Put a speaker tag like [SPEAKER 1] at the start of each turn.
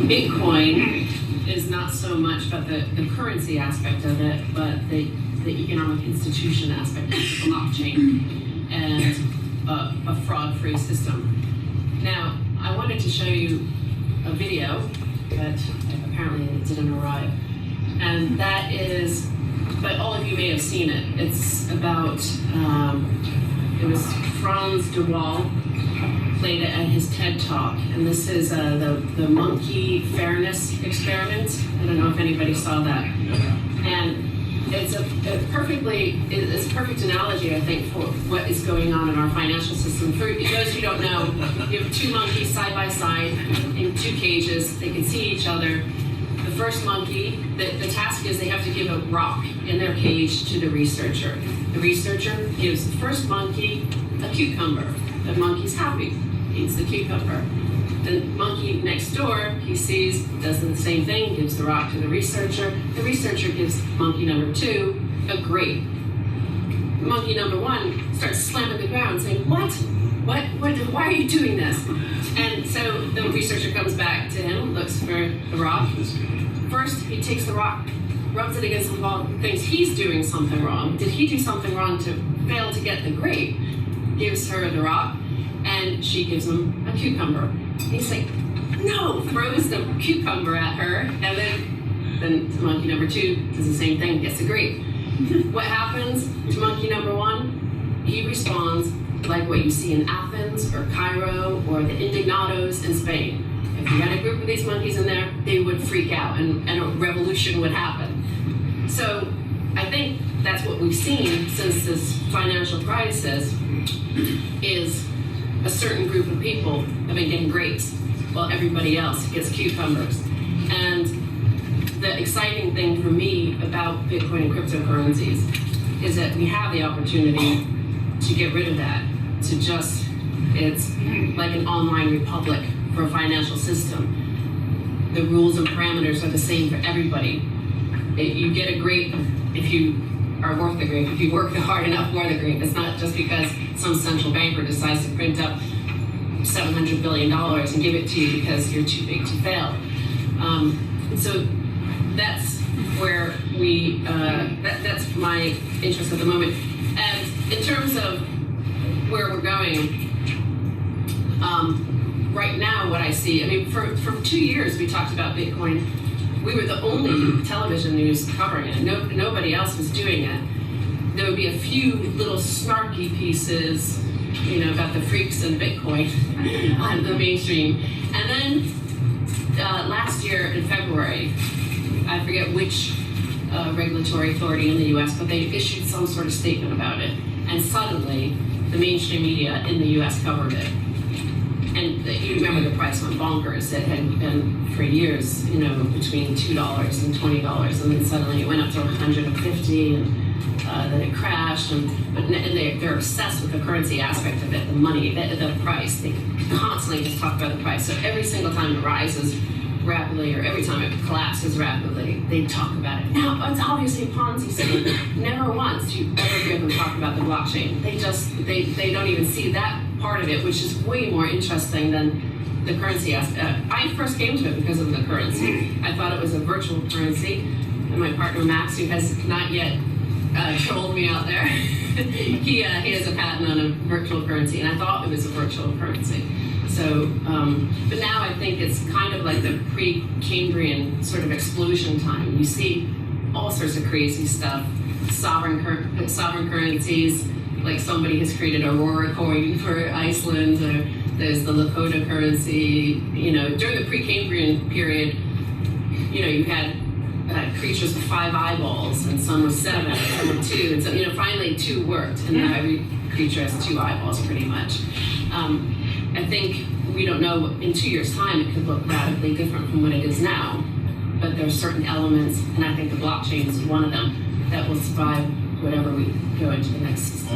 [SPEAKER 1] Bitcoin is not so much about the currency aspect of it, but the economic institution aspect of the blockchain and a fraud-free system. Now, I wanted to show you a video, but apparently it didn't arrive. And that is, but all of you may have seen it. It's about, it was Franz de Waal played it at his TED Talk, and this is the monkey fairness experiment. I don't know if anybody saw that. And it's a perfect analogy, I think, for what is going on in our financial system. For those who don't know, you have two monkeys side by side in two cages. They can see each other. The first monkey, the task is they have to give a rock in their cage to the researcher. The researcher gives the first monkey a cucumber. The monkey's happy, eats the cucumber. The monkey next door, he sees, does the same thing, gives the rock to the researcher. The researcher gives monkey number 2 a grape. Monkey number 1 starts slamming the ground saying, what, why are you doing this? And so the researcher comes back to him, looks for the rock. First, he takes the rock, rubs it against the wall, thinks he's doing something wrong. Did he do something wrong to fail to get the grape? Gives her the rock, and she gives him a cucumber. He's like, no, throws the cucumber at her, and then monkey number 2 does the same thing, gets a grape. What happens to monkey number 1? He responds like what you see in Athens or Cairo or the Indignados in Spain. If you had a group of these monkeys in there, they would freak out and a revolution would happen. So I think that's what we've seen since this financial crisis is a certain group of people have been getting grapes while everybody else gets cucumbers. And the exciting thing for me about Bitcoin and cryptocurrencies is that we have the opportunity to get rid of that, to just, it's like an online republic for a financial system. The rules and parameters are the same for everybody. You get a grape if you are worth the grape, if you work hard enough for the grape. It's not just because some central banker decides to print up $700 billion and give it to you because you're too big to fail. So that's where that's my interest at the moment. And in terms of where we're going, right now what I see, I mean, for 2 years we talked about Bitcoin. We were the only television news covering it. Nobody else was doing it. There would be a few little snarky pieces, about the freaks and Bitcoin on the mainstream. And then last year in February, I forget which regulatory authority in the US, but they issued some sort of statement about it. And suddenly, the mainstream media in the US covered it. And you remember the price went bonkers. It had been for years, between $2 and $20, and then suddenly it went up to $150, and then it crashed. And they're obsessed with the currency aspect of it, the money, the price. They constantly just talk about the price. So every single time it rises rapidly, or every time it collapses rapidly, they talk about it. Now, it's obviously a Ponzi scheme. Never once do you ever hear them talk about the blockchain. They don't even see that part of it, which is way more interesting than the currency aspect. I first came to it because of the currency. I thought it was a virtual currency, and my partner Max, who has not yet trolled me out there, he has a patent on a virtual currency, and I thought it was a virtual currency. So, but now I think it's kind of like the pre-Cambrian sort of explosion time. You see all sorts of crazy stuff, sovereign currencies, like somebody has created Aurora coin for Iceland, or there's the Lakota currency. During the pre-Cambrian period, you had creatures with 5 eyeballs, and some with 7, and some with 2. And so, finally 2 worked, and now every creature has 2 eyeballs, pretty much. I think we don't know, in 2 years' time, it could look radically different from what it is now. But there are certain elements, and I think the blockchain is one of them, that will survive whatever we go into the next